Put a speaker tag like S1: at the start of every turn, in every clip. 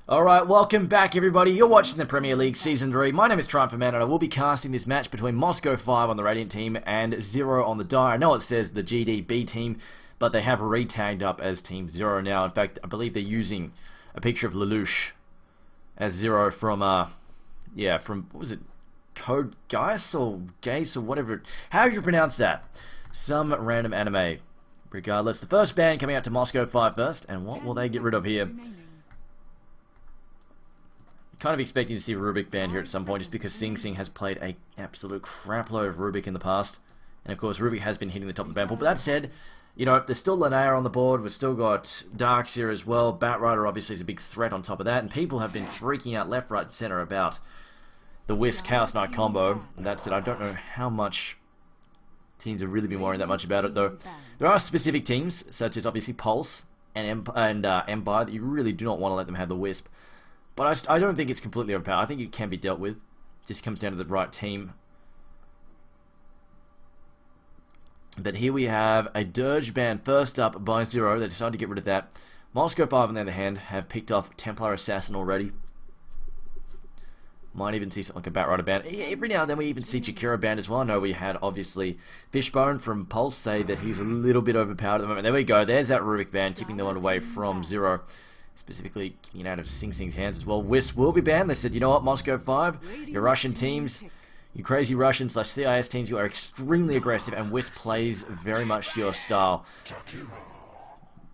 S1: Alright, welcome back everybody. You're watching the Premier League Season 3. My name is Triumph Man and I will be casting this match between Moscow 5 on the Radiant team and 0 on the Dire. I know it says the GDB team, but they have re-tagged up as Team 0 now. In fact, I believe they're using a picture of Lelouch as 0 from, from, what was it? Code Geass or Geass or whatever. How do you pronounce that? Some random anime. Regardless, the first band coming out to Moscow 5 first, and what will they get rid of here? Kind of expecting to see a Rubik band here at some point, just because Sing Sing has played an absolute crapload of Rubik in the past. And of course, Rubik has been hitting the top of the band pool. But that said, you know, there's still Linnea on the board. We've still got Darkseer as well. Batrider obviously is a big threat on top of that. And people have been freaking out left, right, and center about the Wisp Chaos Knight combo. And that said, I don't know how much teams have really been worrying that much about it, though. There are specific teams, such as obviously Pulse and Empire, that you really do not want to let them have the Wisp. But I don't think it's completely overpowered. I think it can be dealt with. Just comes down to the right team. But here we have a Dirge band first up by 0. They decided to get rid of that. Moscow 5 on the other hand have picked off Templar Assassin already. Might even see something like a Batrider band. Every now and then we even see Jakiro band as well. I know we had obviously Fishbone from Pulse say that he's a little bit overpowered at the moment. There we go. There's that Rubik band keeping the one away from 0. Specifically keeping it out of Sing Sing's hands as well. Wisp will be banned. They said, you know what, Moscow 5, your Russian teams, you crazy Russians / CIS teams, you are extremely aggressive, and Wisp plays very much to your style.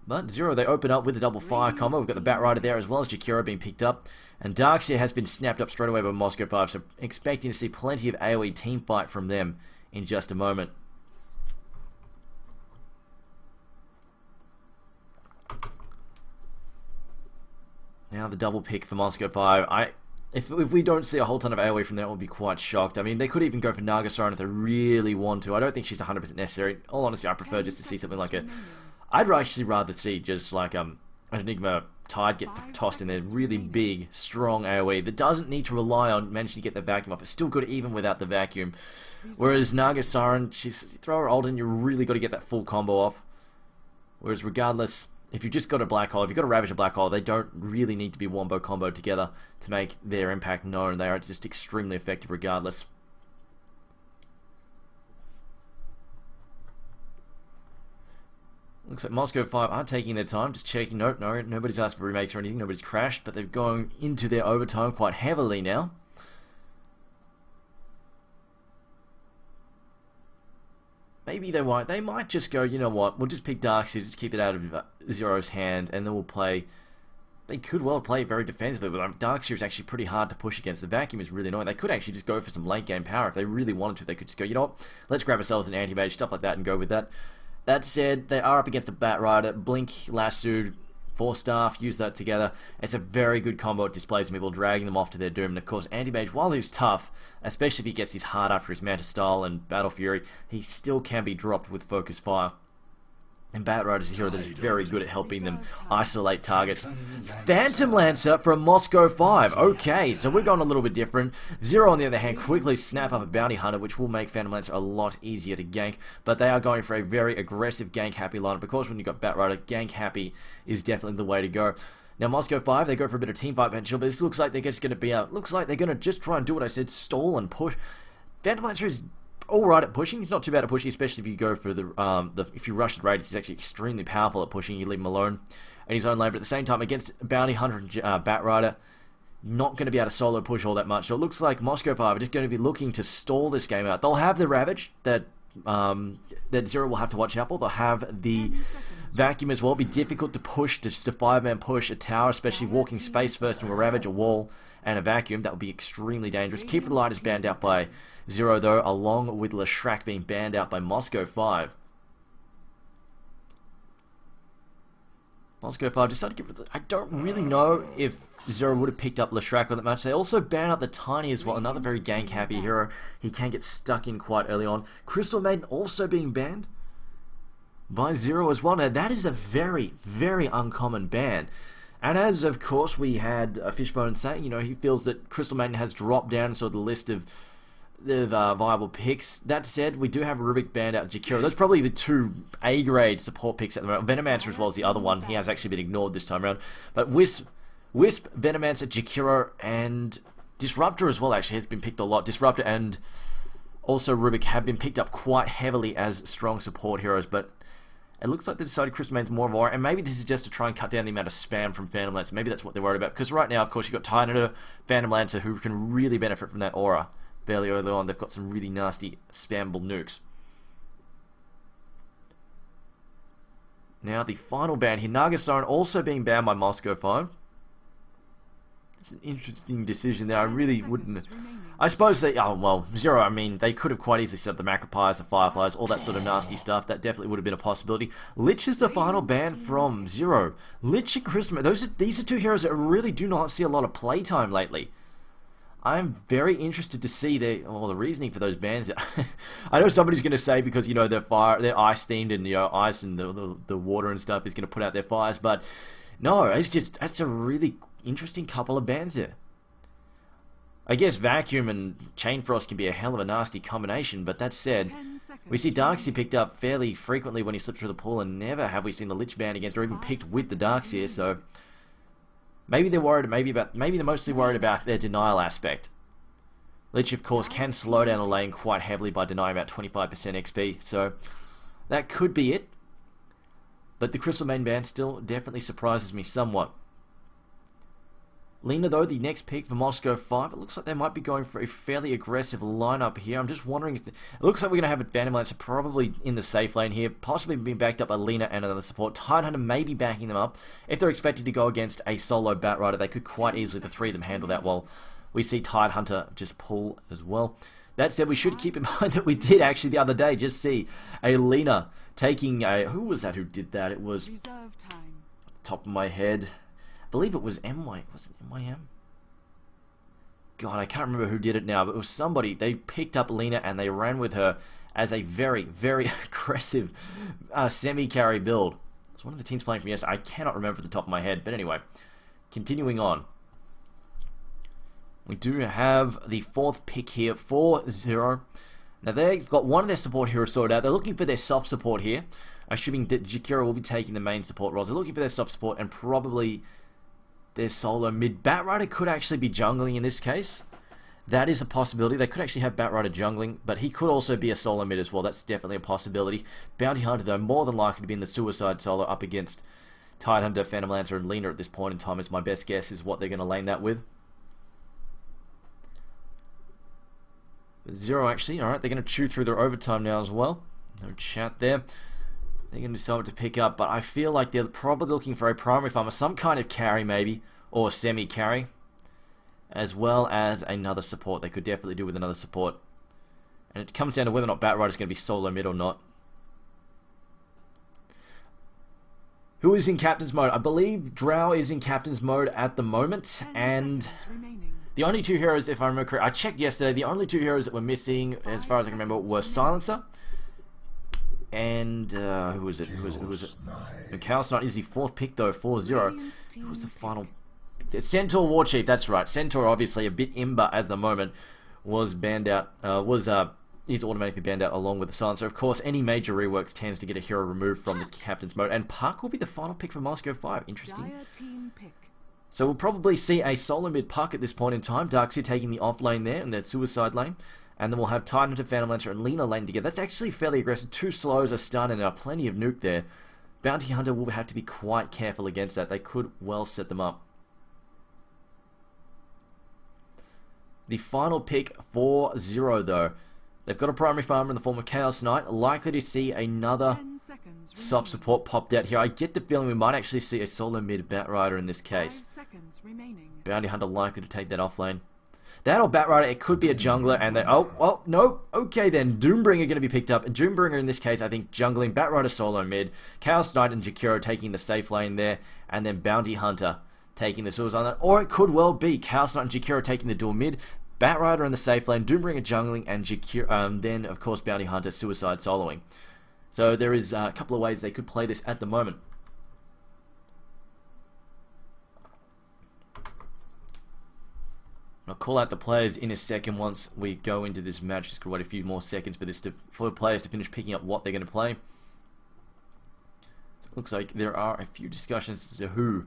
S1: But 0, they open up with the double fire combo. We've got the Batrider there as well as Jakiro being picked up. And Darkseer has been snapped up straight away by Moscow 5, so expecting to see plenty of AoE team fight from them in just a moment. Now the double pick for Moscow 5. If we don't see a whole ton of AoE from that, we'll be quite shocked. I mean, they could even go for Nagasaran if they really want to. I don't think she's 100% necessary. All honesty, I prefer just to see something like a... I'd actually rather see just like an Enigma Tide get tossed in there. Really big, strong AoE that doesn't need to rely on managing to get the vacuum off. It's still good even without the vacuum. Whereas Nagasaran, you throw her ult in, you really got to get that full combo off. Whereas regardless... If you've just got a Black Hole, if you've got a Ravager Black Hole, they don't really need to be wombo comboed together to make their impact known. They are just extremely effective regardless. Looks like Moscow 5 are taking their time, just checking. No, nobody's asked for remakes or anything, nobody's crashed, but they're going into their overtime quite heavily now. Maybe they won't. They might just go, you know what, we'll just pick Darkseer, just keep it out of 0's hand, and then we'll play... They could well play very defensively, but Darkseer is actually pretty hard to push against. The vacuum is really annoying. They could actually just go for some late game power. If they really wanted to, they could just go, you know what, let's grab ourselves an anti-mage, stuff like that, and go with that. That said, they are up against a Batrider. Blink, Lasso, 4-staff, use that together. It's a very good combo. It displays people dragging them off to their doom. And of course, Anti-Mage, while he's tough, especially if he gets his heart after his Manta Style and Battle Fury, he still can be dropped with Focus Fire. And Batrider is a hero that is very good at helping them isolate targets. Phantom Lancer from Moscow 5. Okay, so we're going a little bit different. 0 on the other hand quickly snap up a Bounty Hunter, which will make Phantom Lancer a lot easier to gank. But they are going for a very aggressive gank happy lineup, because when you've got Batrider, gank happy is definitely the way to go. Now Moscow 5, they go for a bit of team fight potential, but this looks like they're just going to be out. Looks like they're going to just try and do what I said, stall and push. Phantom Lancer is alright at pushing. He's not too bad at pushing, especially if you go for if you rush the radius. He's actually extremely powerful at pushing. You leave him alone in his own lane, but at the same time against Bounty Hunter and Batrider, not going to be able to solo push all that much. So it looks like Moscow 5 are just going to be looking to stall this game out. They'll have the Ravage that 0 will have to watch out for. They'll have the vacuum as well. It'll be difficult to push, just a 5-man push a tower, especially walking space first into a Ravage, a wall, and a vacuum. That would be extremely dangerous. Keeper of the Light is banned out by 0 though, along with Leshrac being banned out by Moscow 5. Moscow 5 decided to give it... I don't really know if 0 would have picked up Leshrac on that match. They also banned out the Tiny as well, another very gank happy hero. He can get stuck in quite early on. Crystal Maiden also being banned by 0 as well. Now that is a very, very uncommon ban. And as of course we had Fishbone saying, you know, he feels that Crystal Maiden has dropped down sort of the list of viable picks. That said, we do have Rubik banned out Jakiro. Those are probably the two A-grade support picks at the moment. Venomancer as well as the other one. He has actually been ignored this time around. But Wisp Wisp, Venomancer, Jakiro, and Disruptor as well actually has been picked a lot. Disruptor and also Rubik have been picked up quite heavily as strong support heroes, but it looks like they decided Chris Main's more of aura, and maybe this is just to try and cut down the amount of spam from Phantom Lancer. Maybe that's what they're worried about, because right now, of course, you've got Tidehunter, Phantom Lancer, who can really benefit from that aura. Fairly early on, they've got some really nasty spammable nukes. Now, the final ban here, Nagasaurn also being banned by Moscow 5. It's an interesting decision there. I really wouldn't... I suppose they... Oh, well, Zero, I mean, they could have quite easily set up the Macropires, the Fireflies, all that sort of nasty stuff. That definitely would have been a possibility. Lich is the final ban from Zero. Lich and Christmas, these are two heroes that really do not see a lot of playtime lately. I'm very interested to see the reasoning for those bans. I know somebody's going to say because, you know, they're ice themed and, you know, ice and the water and stuff is going to put out their fires, but no, that's a really interesting couple of bans there. I guess Vacuum and Chain Frost can be a hell of a nasty combination, but that said, we see Darkseer picked up fairly frequently when he slipped through the pool, and never have we seen the Lich banned against or even picked with the Darkseer, so maybe they're worried, maybe they're mostly worried about their denial aspect. Lich, of course, can slow down a lane quite heavily by denying about 25% XP, so that could be it. But the Crystal Main ban still definitely surprises me somewhat. Lina, though, the next pick for Moscow 5, it looks like they might be going for a fairly aggressive lineup here. I'm just wondering if... It looks like we're going to have a Phantom Lancer probably in the safe lane here, possibly being backed up by Lina and another support. Tidehunter may be backing them up. If they're expected to go against a solo Batrider, they could quite easily, the three of them, handle that well. We see Tidehunter just pull as well. That said, we should keep in mind that we did actually the other day just see a Lina taking a... Who was that who did that? It was... Top of my head... I believe it was was it MYM? God, I can't remember who did it now, but it was somebody. They picked up Lina and they ran with her as a very, very aggressive semi-carry build. It's one of the teams playing from yesterday. I cannot remember at the top of my head, but anyway, continuing on. We do have the fourth pick here for Zero. Now they've got one of their support heroes sorted out. They're looking for their soft support here, assuming that Jakiro will be taking the main support roles. They're looking for their soft support and probably their solo mid. Batrider could actually be jungling in this case. That is a possibility. They could actually have Batrider jungling, but he could also be a solo mid as well. That's definitely a possibility. Bounty Hunter, though, more than likely to be in the Suicide solo up against Tidehunter, Phantom Lancer, and Lina at this point in time is my best guess is what they're going to lane that with. Zero actually, alright, they're going to chew through their overtime now as well. No chat there. They're going to decide what to pick up, but I feel like they're probably looking for a primary farmer, some kind of carry maybe, or semi-carry, as well as another support. They could definitely do with another support. And it comes down to whether or not Batrider is going to be solo mid or not. Who is in Captain's mode? I believe Drow is in Captain's mode at the moment, and the only two heroes, if I remember correctly, I checked yesterday, the only two heroes that were missing, as far as I can remember, were Silencer and who was it? And Chaos Knight is the fourth pick though, 4-0. Who was the final? Centaur Warchief, that's right. Centaur, obviously a bit imber at the moment, was banned out. He's automatically banned out along with the Silencer. Of course, any major reworks tends to get a hero removed from the Captain's mode, and Puck will be the final pick for Moscow 5. Interesting. So we'll probably see a solo mid Puck at this point in time. Darkseer taking the off lane there, and that Suicide lane. And then we'll have Tidehunter, Phantom Lancer, and Lina lane together. That's actually fairly aggressive. Two slows, a stun, and plenty of nuke there. Bounty Hunter will have to be quite careful against that. They could well set them up. The final pick for Zero, though. They've got a primary farmer in the form of Chaos Knight. Likely to see another soft support popped out here. I get the feeling we might actually see a solo mid Batrider in this case. Bounty Hunter likely to take that off lane. That or Batrider, it could be a jungler, and then, oh, no, okay then, Doombringer going to be picked up, and Doombringer in this case, I think, jungling, Batrider solo mid, Chaos Knight and Jakiro taking the safe lane there, and then Bounty Hunter taking the Suicide lane, or it could well be Chaos Knight and Jakiro taking the dual mid, Batrider in the safe lane, Doombringer jungling, and Jakiro, then, of course, Bounty Hunter Suicide soloing. So there is a couple of ways they could play this at the moment. I'll call out the players in a second once we go into this match. Just gonna wait a few more seconds for for players to finish picking up what they're going to play. So it looks like there are a few discussions as to who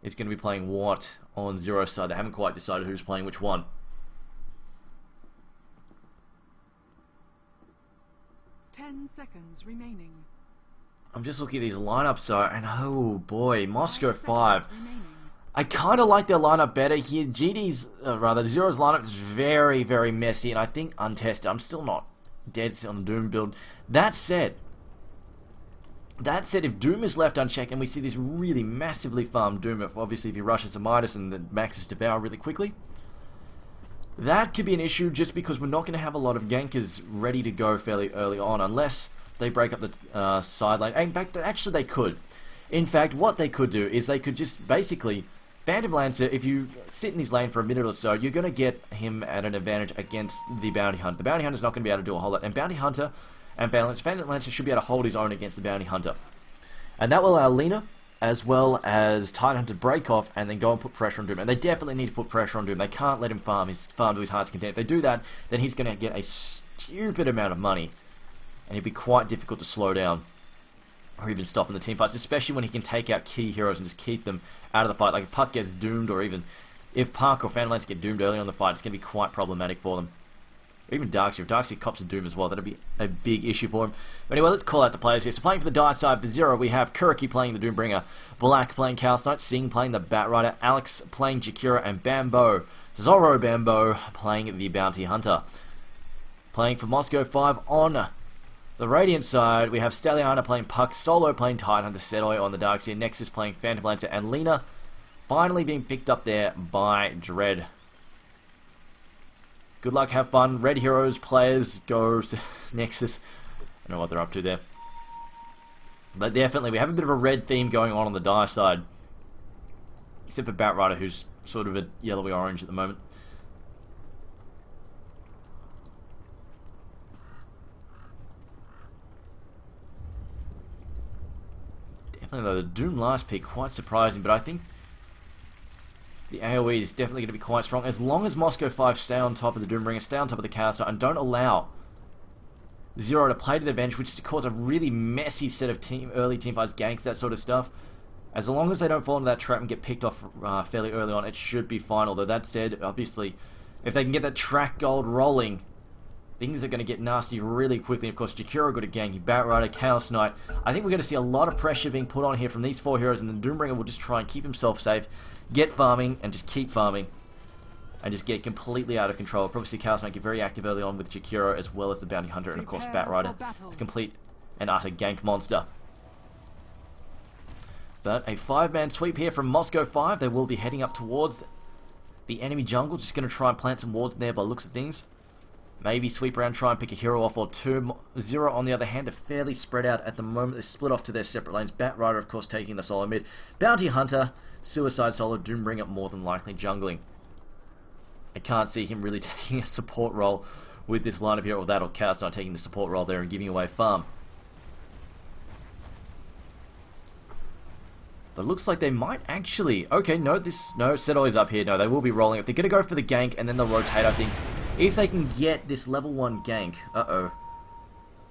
S1: is going to be playing what on Zero's side. They haven't quite decided who's playing which one.
S2: 10 seconds remaining.
S1: I'm just looking at these lineups, and oh boy, Moscow 5. I kind of like their lineup better here. Zero's lineup is very, very messy, and I think untested. I'm still not dead set on the Doom build. That said, if Doom is left unchecked and we see this really massively farmed Doom, obviously if he rushes to Midas and then maxes Devour really quickly, that could be an issue just because we're not going to have a lot of gankers ready to go fairly early on unless they break up the side lane. In fact, actually they could. In fact, what they could do is they could just basically Phantom Lancer, if you sit in his lane for a minute or so, you're going to get him at an advantage against the Bounty Hunter. The Bounty Hunter's not going to be able to do a whole lot, and Bounty Hunter and Phantom Lancer should be able to hold his own against the Bounty Hunter. And that will allow Lina as well as Titan Hunter to break off and then go and put pressure on Doom. And they definitely need to put pressure on Doom. They can't let him farm to his heart's content. If they do that, then he's going to get a stupid amount of money, and it'd be quite difficult to slow down or even stop in the team fights, especially when he can take out key heroes and just keep them out of the fight. Like if Puck gets doomed, or even if Puck or Phantom Lancer get doomed early on the fight, it's going to be quite problematic for them. Even Darkseer. If Darkseer cops a Doom as well, that'd be a big issue for him. But anyway, let's call out the players here. So playing for the Dire side for Zero, we have Kuriki playing the Doombringer, Black playing Chaos Knight, Singh playing the Batrider, Alex playing Jakira, and Bambo, Zorro Bambo playing the Bounty Hunter. Playing for Moscow 5 on the Radiant side, we have Stalliana playing Puck, Solo playing Titan Hunter, Sedoy on the Darkseer, Nexus playing Phantom Lancer, and Lina finally being picked up there by Dread. Good luck, have fun. Red Heroes players go to Nexus. I don't know what they're up to there. But definitely, we have a bit of a red theme going on the Dire side. Except for Batrider, who's sort of a yellowy orange at the moment. Definitely, though, the Doom last pick, quite surprising, but I think the AoE is definitely going to be quite strong. As long as Moscow 5 stay on top of the Doombringer, stay on top of the Chaos Knight, and don't allow Zero to play to their advantage, which cause a really messy set of early team fights, ganks, that sort of stuff. As long as they don't fall into that trap and get picked off fairly early on, it should be fine. Although that said, obviously, if they can get that track gold rolling, things are going to get nasty really quickly. Of course, Jakiro got a gank, Batrider, Chaos Knight. I think we're going to see a lot of pressure being put on here from these 4 heroes, and the Doombringer will just try and keep himself safe, get farming, and just keep farming, and just get completely out of control. Probably see Chaos Knight get very active early on with Jakiro, as well as the Bounty Hunter, and of course Batrider, a complete and utter gank monster. But a 5-man sweep here from Moscow 5. They will be heading up towards the enemy jungle, just going to try and plant some wards in there by the looks of things. Maybe sweep around, try and pick a hero off or two. Zero, on the other hand, are fairly spread out at the moment. They split off to their separate lanes. Batrider, of course, taking the solo mid. Bounty Hunter, Suicide Solo, Doombringer more than likely jungling. I can't see him really taking a support role with this line of hero, or that, or Chaos Knight taking the support role there and giving away farm. But it looks like they might actually... Okay, no, Sedoy's up here. No, they will be rolling up. They're going to go for the gank, and then they'll rotate, I think. If they can get this level 1 gank... Uh-oh.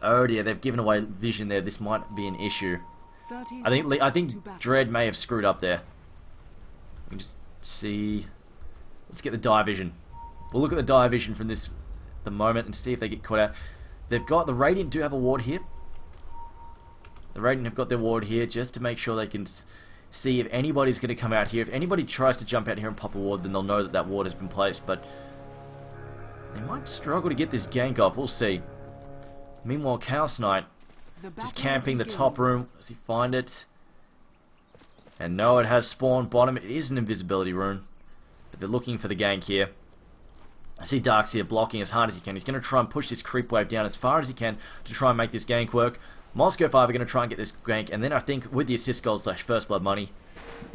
S1: Oh dear, they've given away vision there. This might be an issue. I think Dread may have screwed up there. We can just see... Let's get the dire vision. We'll look at the dire vision from this... the moment and see if they get caught out. They've got... The Radiant do have a ward here. The Radiant have got their ward here just to make sure they can see if anybody's going to come out here. If anybody tries to jump out here and pop a ward, then they'll know that that ward has been placed. But they might struggle to get this gank off. We'll see. Meanwhile, Chaos Knight just camping the top room. Does he find it? And no, it has spawned bottom. It is an invisibility rune. But they're looking for the gank here. I see Darkseer blocking as hard as he can. He's going to try and push this creep wave down as far as he can to try and make this gank work. Moscow 5 are going to try and get this gank, and then I think with the assist gold / first blood money,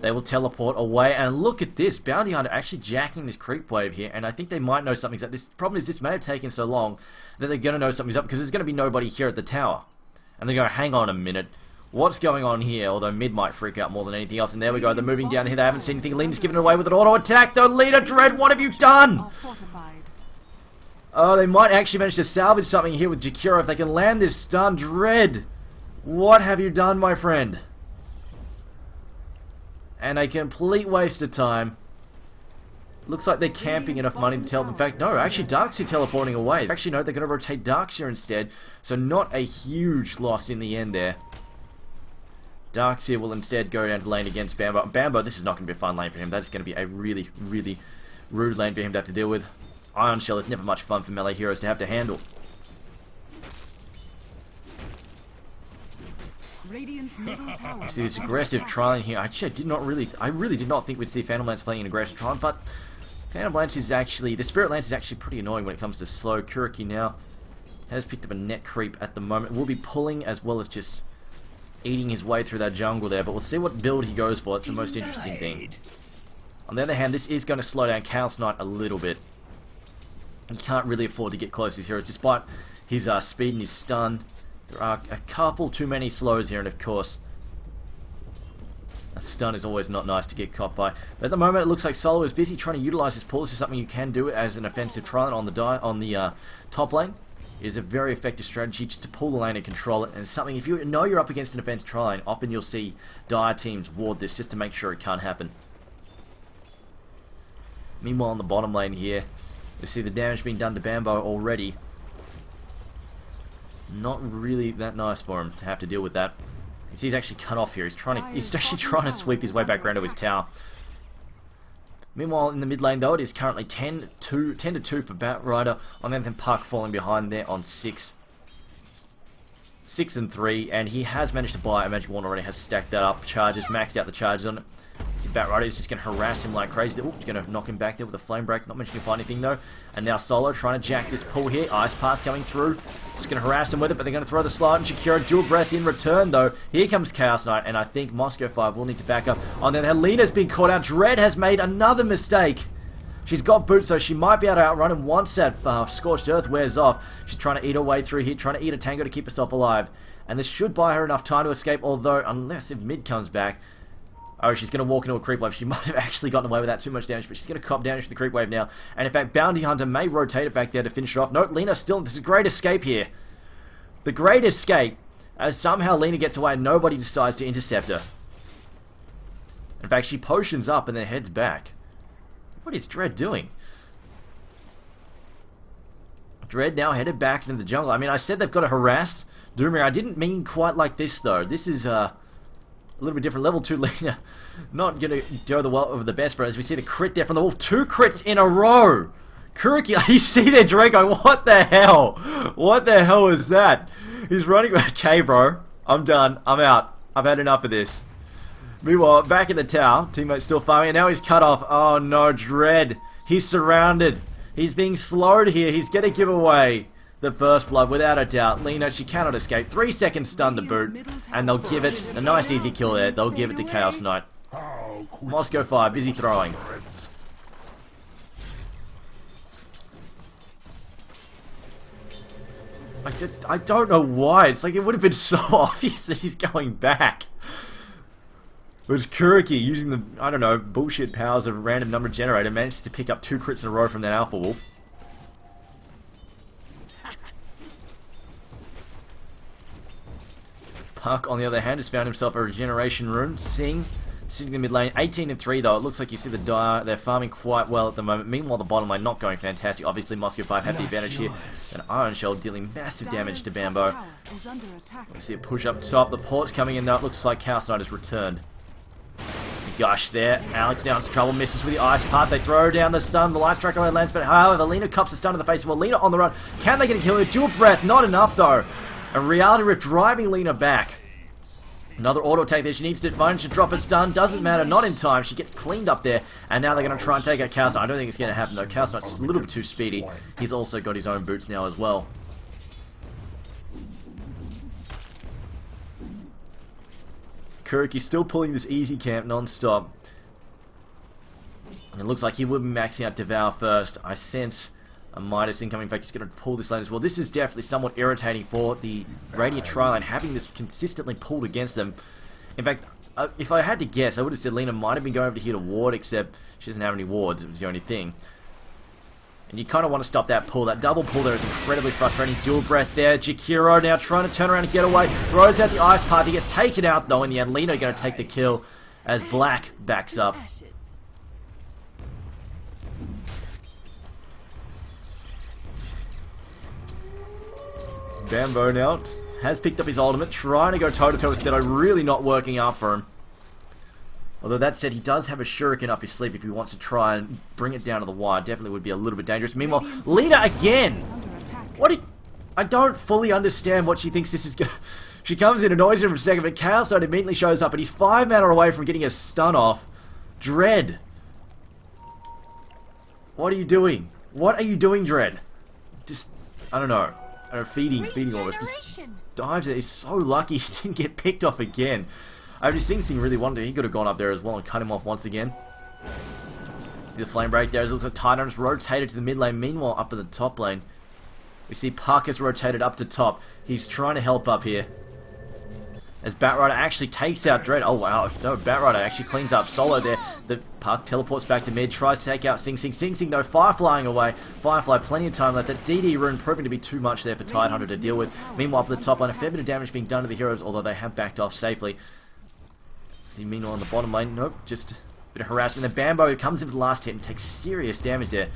S1: they will teleport away. And look at this, Bounty Hunter actually jacking this creep wave here, and I think they might know something's up. This problem is this may have taken so long that they're going to know something's up, because there's going to be nobody here at the tower. And they're going to hang on a minute. What's going on here? Although mid might freak out more than anything else. And there we go, they're moving down here. They haven't seen anything. Lena's given it away with an auto attack though. Lena, Dread, what have you done? Oh, they might actually manage to salvage something here with Jakiro if they can land this stun. Dread, what have you done, my friend? And a complete waste of time. Looks like they're camping enough money to tell them. In fact, no, actually Darkseer teleporting away. Actually, no, they're going to rotate Darkseer instead. So not a huge loss in the end there. Darkseer will instead go down to lane against Bambo. Bambo, this is not going to be a fun lane for him. That's going to be a really, really rude lane for him to have to deal with. Ion Shell is never much fun for melee heroes to have to handle.
S2: Radiant's middle tower.
S1: You see this aggressive trialing here. I really did not think we'd see Phantom Lance playing an aggressive trial, but Phantom Lance is actually, the Spirit Lance is actually pretty annoying when it comes to slow. Kuriki now has picked up a net creep at the moment. Will be pulling as well as just eating his way through that jungle there, but we'll see what build he goes for. It's the most interesting thing. On the other hand, this is going to slow down Chaos Knight a little bit. He can't really afford to get close to his heroes, despite his speed and his stun. There are a couple too many slows here, and of course, a stun is always not nice to get caught by. But at the moment, it looks like Solo is busy trying to utilize his pull. This is something you can do as an offensive trial on the top lane. It is a very effective strategy just to pull the lane and control it. And it's something, if you know you're up against an offensive trial lane, often you'll see dire teams ward this just to make sure it can't happen. Meanwhile, on the bottom lane here, you see the damage being done to Bambo already. Not really that nice for him to have to deal with that. You see he's actually cut off here. He's actually trying to sweep his way back around to his tower. Meanwhile, in the mid lane though, it is currently 10 to 2 for Batrider. On the other hand, Puck falling behind there on 6 and 3, and he has managed to buy a magic wand already. Has stacked that up, charges, maxed out the charges on it. See, Batrider is just going to harass him like crazy. Oops, going to knock him back there with a flame break. Not mentioning find anything though. And now Solo trying to jack this pull here. Ice Path coming through. Just going to harass him with it, but they're going to throw the slide and Shakira dual breath in return though. Here comes Chaos Knight, and I think Moscow 5 will need to back up. On the other hand, Lena's been caught out. Dread has made another mistake. She's got boots, so she might be able to outrun him once that Scorched Earth wears off. She's trying to eat her way through here, trying to eat a tango to keep herself alive. And this should buy her enough time to escape, although, unless if mid comes back, oh, she's going to walk into a creep wave. She might have actually gotten away without too much damage, but she's going to cop damage for the creep wave now. And in fact, Bounty Hunter may rotate it back there to finish it off. No, Lena still, this is a great escape here. The great escape, as somehow Lena gets away and nobody decides to intercept her. In fact, she potions up and then heads back. What is Dread doing? Dread now headed back into the jungle. I mean, I said they've got to harass Doomir. I didn't mean quite like this, though. This is a little bit different. Level 2 Lena not going to go over the best, but as we see the crit there from the wolf. 2 crits in a row. Kuriki, you see there, Draco. What the hell? What the hell is that? He's running. Okay, bro. I'm done. I'm out. I've had enough of this. Meanwhile, back in the tower, teammate's still farming, and now he's cut off. Oh no, Dread. He's surrounded. He's being slowed here. He's going to give away the first blood without a doubt. Lena, she cannot escape. 3 seconds stun to boot, and they'll give it a nice easy kill there. They'll give it to Chaos Knight. Moscow 5, busy throwing. I don't know why. It's like it would have been so obvious that he's going back. It was Kuriki using the, I don't know, bullshit powers of a random number generator, managed to pick up 2 crits in a row from that Alpha Wolf. Puck, on the other hand, has found himself a regeneration room. Sing, sitting in the mid lane, 18 and 3 though. It looks like you see the Dire, they're farming quite well at the moment. Meanwhile, the bottom lane not going fantastic. Obviously, Moscow 5 have the advantage here. An Iron Shell dealing massive damage to Bambo. We see a push up top. The port's coming in now. It looks like Chaos Knight has returned. Gosh, there. Alex now in some trouble, misses with the Ice Path. They throw down the stun. The Light Strike lands, but however, Lena cops the stun in the face. Well, Lena on the run. Can they get a kill here? Dual breath, not enough though. A Reality Rift driving Lena back. Another auto attack there. She needs to find to drop a stun. Doesn't matter, not in time. She gets cleaned up there, and now they're going to try and take out Chaos Knight. I don't think it's going to happen though. Chaos Knight's a little bit too speedy. He's also got his own boots now as well. Kuriki's still pulling this easy camp non-stop. And it looks like he will be maxing out Devour first. I sense a Midas incoming. In fact, he's going to pull this lane as well. This is definitely somewhat irritating for the Radiant Tri-Lane, having this consistently pulled against them. In fact, if I had to guess, I would have said Lena might have been going over to here to ward, except she doesn't have any wards. It was the only thing. And you kind of want to stop that pull. That double pull there is incredibly frustrating. Dual breath there. Jakiro now trying to turn around and get away. Throws out the Ice Path. He gets taken out though in the end. Lena going to take the kill. as Black backs up. Bambo now has picked up his ultimate, trying to go toe-to-toe with Seto, really not working out for him. Although that said, he does have a shuriken up his sleeve if he wants to try and bring it down to the wire. Definitely would be a little bit dangerous. Meanwhile, Lena again! I don't fully understand what she thinks this is gonna... She comes in, annoys him for a second, but Chaos Knight immediately shows up, and he's 5 mana away from getting a stun off. Dread. What are you doing? What are you doing, Dread? Just, I don't know. Feeding almost. Just dives there. He's so lucky he didn't get picked off again. I just think he really wanted to. He could have gone up there as well and cut him off once again. See the flame break there. It looks like Titan's rotated to the mid lane. Meanwhile, up in the top lane, we see Parker's rotated up to top. He's trying to help up here. As Batrider actually takes out Dread. Oh wow, no, Batrider actually cleans up Solo there. The Puck teleports back to mid, tries to take out Sing Sing. Sing Sing though, flying away. Firefly, plenty of time left. That DD rune proving to be too much there for Tidehunter to deal with. Meanwhile, for the top lane, a fair bit of damage being done to the heroes, although they have backed off safely. See, meanwhile on the bottom lane, nope, just a bit of harassment. The Bambo comes in for the last hit and takes serious damage there.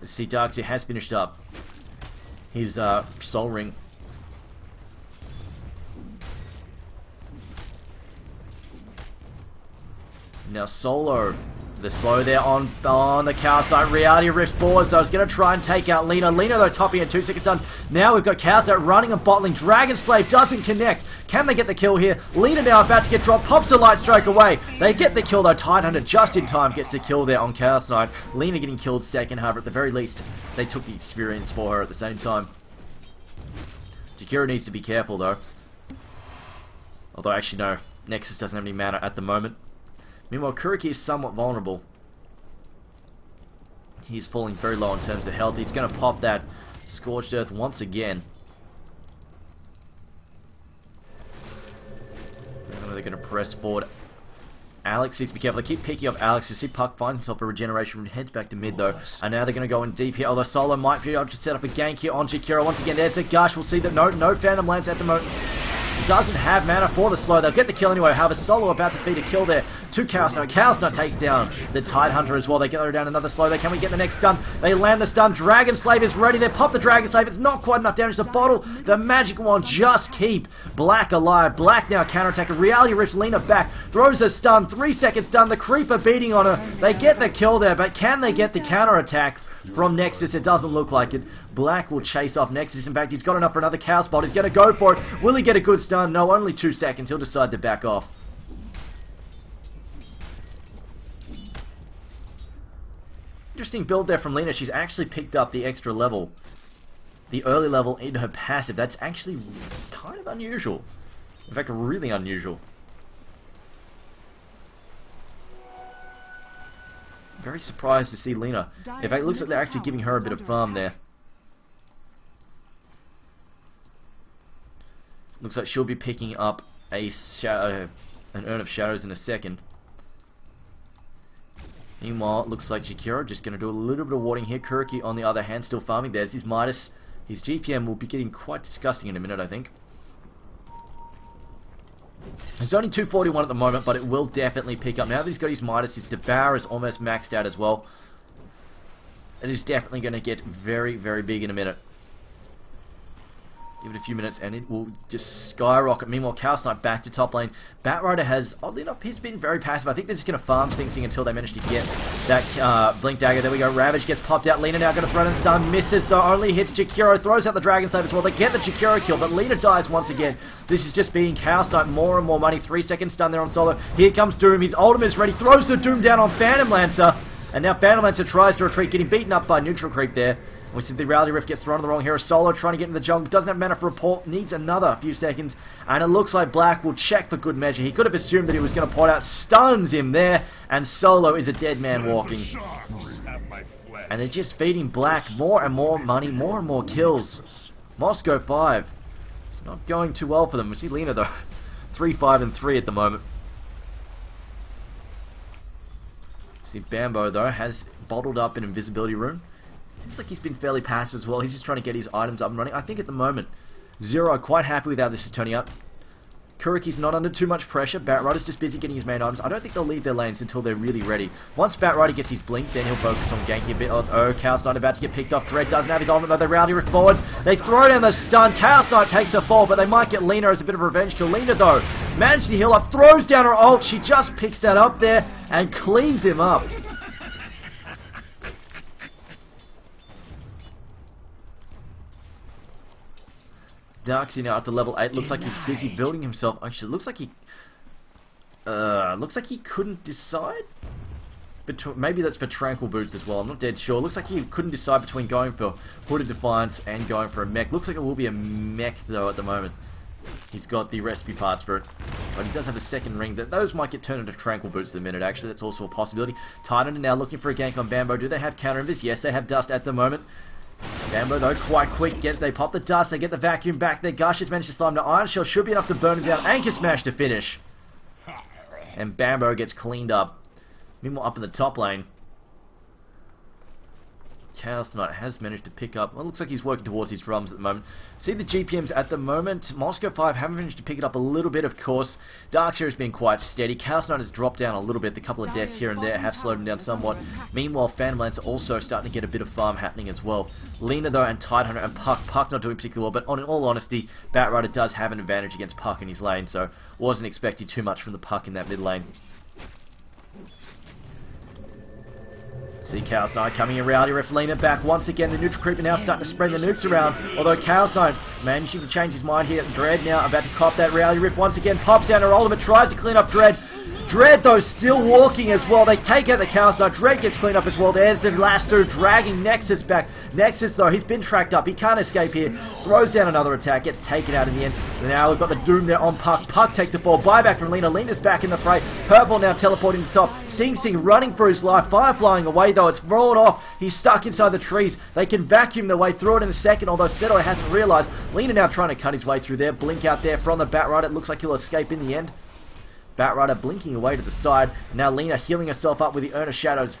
S1: Let's see, Darkseer has finished up his Soul Ring. Now Solo, the slow there on the Chaos Knight. Reality Rift forward, so he's going to try and take out Lena. Lena though topping at 2 seconds done. Now we've got Chaos Knight running and bottling. Dragon Slave doesn't connect. Can they get the kill here? Lena now about to get dropped. Pops a light strike away. They get the kill though. Tidehunter just in time gets the kill there on Chaos Knight. Lena getting killed second. However, at the very least, they took the experience for her at the same time. Jakiro needs to be careful though. Although actually no, Nexus doesn't have any mana at the moment. Meanwhile, Kuriki is somewhat vulnerable. He's falling very low in terms of health. He's going to pop that Scorched Earth once again. And they're going to press forward. Alex needs to be careful. They keep picking up Alex. You see Puck finds himself a regeneration, heads back to mid though. And now they're going to go in deep here. Although Solo might be able to set up a gank here on Jakiro. Once again, there's a gush. We'll see that no Phantom Lance at the moment. Doesn't have mana for the slow. They'll get the kill anyway. However, Solo about to feed a kill there to Chaos Knight. Chaos Knight takes down the Tidehunter as well. They go down another slow there. Can we get the next stun? They land the stun. Dragon Slave is ready. They pop the Dragon Slave. It's not quite enough damage to bottle. The magic wand just keep Black alive. Black now counterattack. Reality Rift Lena back. Throws a stun. 3 seconds stun. The Creeper beating on her. They get the kill there, but can they get the counterattack from Nexus? It doesn't look like it. Black will chase off Nexus. In fact, he's got enough for another Chaos Bolt. He's going to go for it. Will he get a good stun? No, only 2 seconds. He'll decide to back off. Interesting build there from Lena. She's actually picked up the extra level, the early level in her passive. That's actually kind of unusual. In fact, really unusual. Very surprised to see Lena. In fact, it looks like they're actually giving her a bit of farm there. Looks like she'll be picking up an Urn of Shadows in a second. Meanwhile, it looks like Jakiro just going to do a little bit of warding here. Kuriki, on the other hand, still farming. There's his Midas. His GPM will be getting quite disgusting in a minute, I think. It's only 241 at the moment, but it will definitely pick up. Now that he's got his Midas, his Devour is almost maxed out as well. It is definitely going to get very, very big in a minute. Give it a few minutes and it will just skyrocket. Meanwhile, Chaos Knight back to top lane. Batrider has, oddly enough, he's been very passive. I think they're just going to farm Sing Sing until they manage to get that Blink Dagger. There we go. Ravage gets popped out. Lena now going to throw in stun. Misses though. Only hits Jakiro. Throws out the Dragon Slave as well. They get the Jakiro kill, but Lena dies once again. This is just being Chaos Knight more and more money. 3 seconds stun there on Solo. Here comes Doom. His ultimate is ready. Throws the Doom down on Phantom Lancer. And now Phantom Lancer tries to retreat, getting beaten up by Neutral Creep there. We see the Reality Rift gets thrown on the wrong hero. Solo trying to get into the jungle. Doesn't have mana for a port. Needs another few seconds. And it looks like Black will check for good measure. He could have assumed that he was going to pot out. Stuns him there. And Solo is a dead man walking. And they're just feeding Black more and more money. More and more kills. Moscow 5. It's not going too well for them. We see Lena though. 3, 5, and 3 at the moment. See Bambo though has bottled up an invisibility rune. Seems like he's been fairly passive as well. He's just trying to get his items up and running. I think at the moment, Zero quite happy with how this is turning out. Kuriki's not under too much pressure. Batrider's just busy getting his main items. I don't think they'll leave their lanes until they're really ready. Once Batrider gets his blink, then he'll focus on ganking a bit. Oh, Chaos Knight about to get picked off. Dread doesn't have his ultimate, though. The Rowdy Rift forwards. They throw down the stun. Chaos Knight takes a fall, but they might get Lena as a bit of a revenge kill. Lena, though, manages to heal up, throws down her ult. She just picks that up there and cleans him up. Darkseid now up to level 8. Looks like he's busy building himself. Actually, looks like he couldn't decide. Maybe that's for Tranquil Boots as well. I'm not dead sure. Looks like he couldn't decide between going for Hood of Defiance and going for a mech. Looks like it will be a mech though at the moment. He's got the recipe parts for it, but he does have a second ring. Those might get turned into Tranquil Boots in a minute. Actually, that's also a possibility. Titan are now looking for a gank on Bambo. Do they have counter invis? Yes, they have dust at the moment. Bambo though quite quick, they pop the dust, they get the vacuum back there. Gush has managed to slime. The Iron Shell should be enough to burn him down. Anchor Smash to finish. And Bambo gets cleaned up. Meanwhile up in the top lane, Chaos Knight has managed to pick up, well, it looks like he's working towards his drums at the moment. See the GPMs at the moment, Moscow 5 haven't managed to pick it up a little bit, of course. Darkseid has been quite steady. Chaos Knight has dropped down a little bit. The couple of deaths here and there have slowed him down somewhat. Meanwhile, Phantom Lance are also starting to get a bit of farm happening as well. Lena though, and Tidehunter and Puck not doing particularly well, but in all honesty, Batrider does have an advantage against Puck in his lane, so wasn't expecting too much from the Puck in that mid lane. See Chaos Knight coming in, Rowdy Rift, Lena back once again. The neutral creeper now starting to spread the nukes around. Although Chaos Knight managing to change his mind here. Dread now about to cop that Rowdy Rift once again. Pops out her ultimate, tries to clean up Dread. Dread though still walking as well. They take out the Chaos Knight. Dread gets cleaned up as well. There's the lasso dragging Nexus back. Nexus though, he's been tracked up. He can't escape here. Throws down another attack. Gets taken out in the end. Now we've got the Doom there on Puck. Puck takes a fall. Buyback from Lena. Lena's back in the fray. Purple now teleporting to the top. Sing Sing running for his life. Fire flying away though. It's rolled off. He's stuck inside the trees. They can vacuum their way through it in a second, although Seto hasn't realised. Lena now trying to cut his way through there. Blink out there from the Batrider. It looks like he'll escape in the end. Batrider blinking away to the side. Now Lena healing herself up with the Urn of Shadows.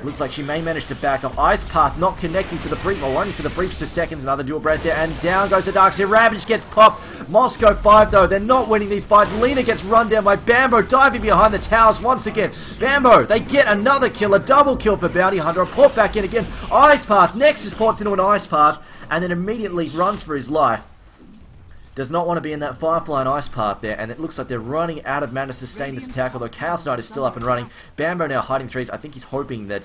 S1: Looks like she may manage to back off. Ice Path not connecting for the brief, or only for the briefest of seconds. Another dual breath there, and down goes the Darkseid. Ravage gets popped. Moscow 5 though, they're not winning these fights. Lena gets run down by Bambo, diving behind the towers once again. Bambo, they get another kill, a double kill for Bounty Hunter. A port back in again. Ice Path, Nexus ports into an Ice Path, and then immediately runs for his life. Does not want to be in that Firefly and Ice Path there, and it looks like they're running out of mana to sustain this attack, although Chaos Knight is still up and running. Bambo now hiding trees. I think he's hoping that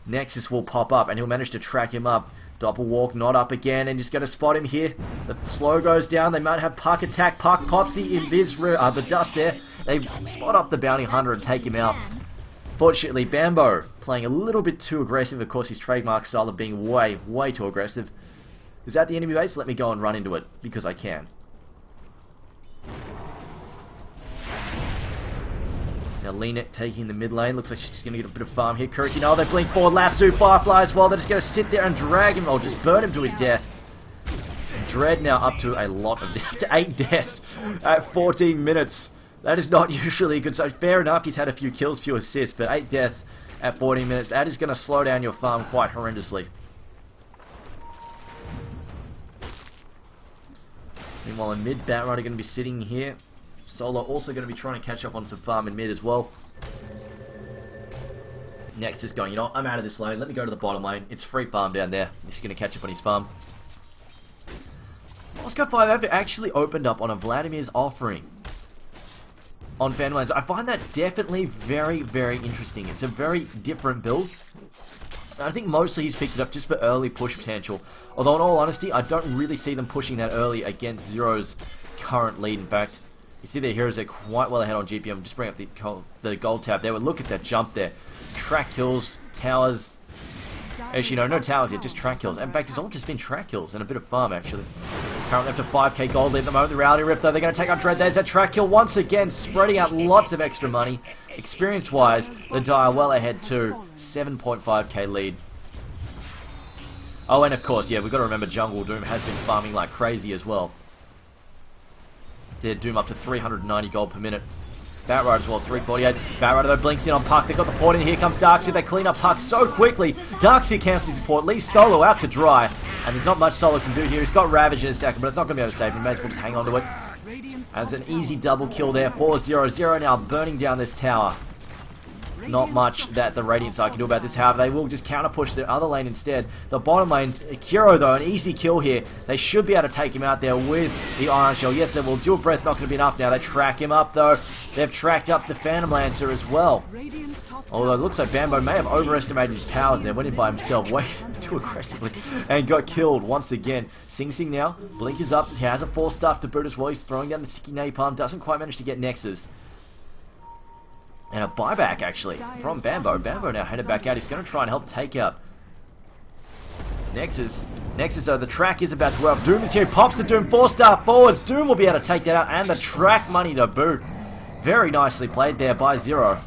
S1: Nexus will pop up, and he'll manage to track him up. Doppelwalk not up again, and just going to spot him here. The slow goes down. They might have Puck attack. Puck pops the the dust there. They spot up the Bounty Hunter and take him out. Fortunately, Bambo playing a little bit too aggressive. Of course, his trademark style of being way, way too aggressive. Is that the enemy base? Let me go and run into it, because I can. Now Lena taking the mid lane. Looks like she's going to get a bit of farm here. Kuriki, no, they blink forward. Lasso, Firefly as well. They're just going to sit there and drag him, or just burn him to his death. And Dread now up to a lot of deaths, to 8 deaths at 14 minutes. That is not usually good. So fair enough, he's had a few kills, few assists, but 8 deaths at 14 minutes, that is going to slow down your farm quite horrendously. Meanwhile in mid, Batrider going to be sitting here. Solo also going to be trying to catch up on some farm in mid as well. Nexus going, you know, I'm out of this lane, let me go to the bottom lane. It's free farm down there. He's going to catch up on his farm. Moscow 5 have actually opened up on a Vladimir's offering on Phantom Lance. I find that definitely very, very interesting. It's a very different build. I think mostly he's picked it up just for early push potential. Although in all honesty, I don't really see them pushing that early against Zero's current lead. In fact, you see their heroes are quite well ahead on GPM. Just bring up the gold tab there. Look at that jump there. Track kills, towers. Actually, no towers yet, just track kills. In fact, it's all just been track kills and a bit of farm, actually. Currently up to 5k gold lead at the moment. The Rowdy Rift, though, they're going to take on Dread. There's that track kill once again, spreading out lots of extra money. Experience-wise, the Dire well ahead too. 7.5k lead. Oh, and of course, yeah, we've got to remember Jungle Doom has been farming like crazy as well. They're Doom up to 390 gold per minute. Batrider as well, 348. Batrider though blinks in on Puck. They've got the port in. Here comes Darkseid. They clean up Puck so quickly. Darkseid cancels his port. Leaves Solo out to dry. And there's not much Solo can do here. He's got Ravage in his second, but it's not going to be able to save him. May as well just hang on to it.
S2: Radiant's
S1: As
S2: top
S1: an easy
S2: tower
S1: double
S2: is
S1: kill
S2: under
S1: there.
S2: attack.
S1: 4-0-0 now burning down this tower. Not much that the Radiant side can do about this. However, they will just counter push the other lane instead. The bottom lane, Kiro though, an easy kill here. They should be able to take him out there with the Iron Shell. Yes, they will. Dual Breath not going to be enough now. They track him up though. They've tracked up the Phantom Lancer as well.
S2: Radiant's top
S1: Although it
S2: tower
S1: looks like Bambo may have overestimated his towers there. Went in by himself way too aggressively and got killed once again. Sing Sing now. Blink is up. He has a 4-staff to boot as well. He's throwing down the sticky napalm. Doesn't quite manage to get Nexus. And a buyback, actually, from Bambo. Bambo now headed back out. He's going to try and help take out Nexus. Nexus, though, the track is about to wear off. Doom is here. He pops the Doom. 4-star forwards. Doom will be able to take that out. And the track money to boot. Very nicely played there by Zero.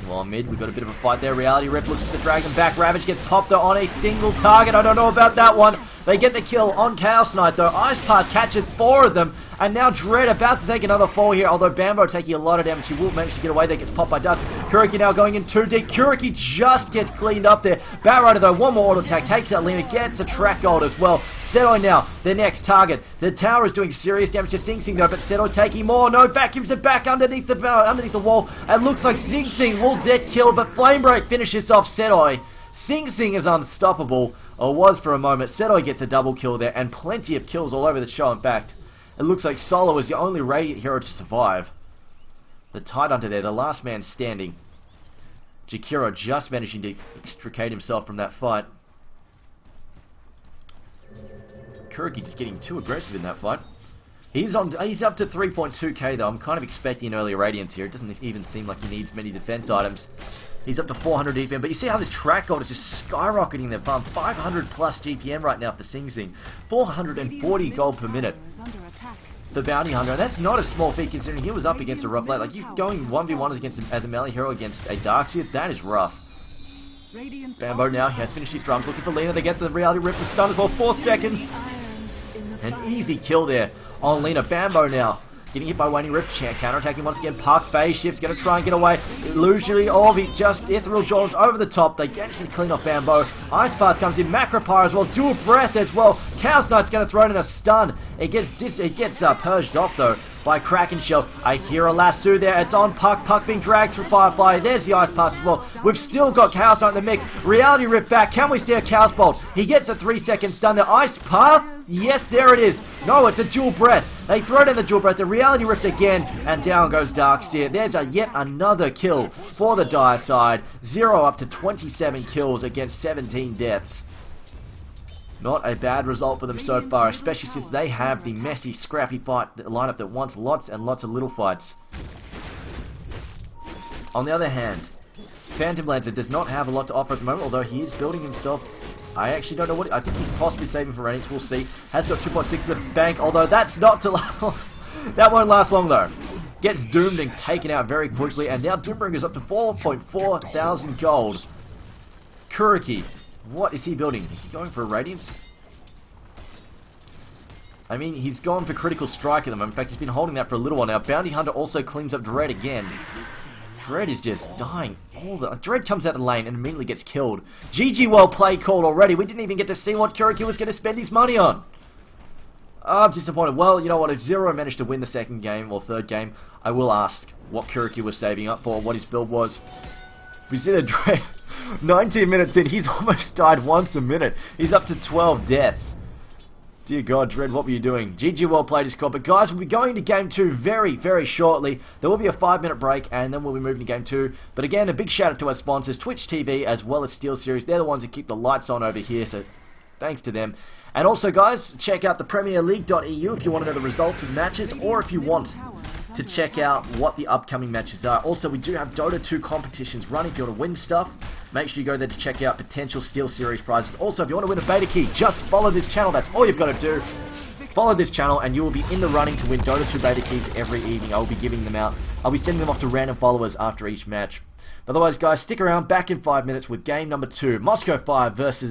S1: Well, mid, we've got a bit of a fight there. Reality Rip looks at the Dragon back. Ravage gets popped though on a single target. I don't know about that one. They get the kill on Chaos Knight though. Ice Path catches 4 of them. And now Dread about to take another fall here. Although Bambo taking a lot of damage. He will manage to get away there. Gets popped by Dust. Kuriki now going in too deep. Kuriki just gets cleaned up there. Batrider though, one more auto attack. Takes out Lena. Gets a track gold as well. Setoi now, their next target. The tower is doing serious damage to Sing Sing though, but Setoi taking more. No, vacuums it back underneath the wall. It looks like Sing Sing will get killed, but Flame Break finishes off Setoi. Sing Sing is unstoppable, or was for a moment. Setoi gets a double kill there, and plenty of kills all over the show. In fact, it looks like Solo is the only Radiant hero to survive. The Tidehunter there, the last man standing. Jakiro just managing to extricate himself from that fight. Kuriki just getting too aggressive in that fight. He's up to 3.2k though. I'm kind of expecting an early Radiance here. It doesn't even seem like he needs many defense items. He's up to 400 DPM, but you see how this track gold is just skyrocketing their farm. 500 plus GPM right now for Sing Sing. 440 gold per minute.
S2: is under attack.
S1: The Bounty Hunter, and that's not a small feat considering he was up against a rough late. Like, you going 1v1 against as a melee hero against a Darkseer, that is rough.
S2: Radiant's
S1: Bambo now, he has finished his drums, looking for Lena. They get the Reality Rip and stun as well. 4 seconds. An easy kill there on Lena. Bambo now getting hit by Waning Rip, counter-attacking once again. Park phase shifts, going to try and get away. Illusionally, Orvi just Ethereal Jordan's over the top. They get to clean off Bambo. Ice Path comes in, Macropyre as well, Dual Breath as well. Chaos Knight's going to throw in a stun. It gets purged off though by Kraken Shell. I hear a lasso there. It's on Puck. Puck's being dragged through Firefly. There's the Ice Path as well. We've still got Chaos Knight in the mix. Reality Rip back. Can we see a Chaos Bolt? He gets a 3-second stun there. Ice Path. Yes, there it is. No, it's a Dual Breath. They throw down the Dual Breath. The Reality Rift again, and down goes Darkseer. There's yet another kill for the Dire side. Zero up to 27 kills against 17 deaths. Not a bad result for them so far, especially since they have the messy, scrappy lineup that wants lots and lots of little fights. On the other hand, Phantom Lancer does not have a lot to offer at the moment, although he is building himself. I actually don't know what. I think he's possibly saving for Radiance. We'll see. Has got 2.6 in the bank, although that's not to last. That won't last long though. Gets doomed and taken out very quickly, and now Doombringer's up to 4.4 thousand gold. Kuriki, what is he building? Is he going for a Radiance? I mean, he's gone for Critical Strike at the moment. In fact, he's been holding that for a little while now. Bounty Hunter also cleans up Dread again. Dread is just dying. Dread comes out of the lane and immediately gets killed. GG well play called already. We didn't even get to see what Kuriki was going to spend his money on. I'm disappointed. Well, you know what? If Zero managed to win the second game or third game, I will ask what Kuriki was saving up for, what his build was. We see the Dread 19 minutes in. He's almost died once a minute. He's up to 12 deaths. Dear God, Dread, what were you doing? GG well played, Discord. But guys, we'll be going to Game 2 very, very shortly. There will be a 5-minute break, and then we'll be moving to Game 2. But again, a big shout out to our sponsors, Twitch TV, as well as SteelSeries. They're the ones that keep the lights on over here, so thanks to them. And also, guys, check out the PremierLeague.eu if you want to know the results of matches, or if you want to check out what the upcoming matches are. Also, we do have Dota 2 competitions running. If you want to win stuff, make sure you go there to check out potential SteelSeries prizes. Also, if you want to win a beta key, just follow this channel. That's all you've got to do. Follow this channel and you will be in the running to win Dota 2 beta keys every evening. I will be giving them out. I'll be sending them off to random followers after each match. Otherwise, guys, stick around. Back in 5 minutes with game number 2. Moscow 5 versus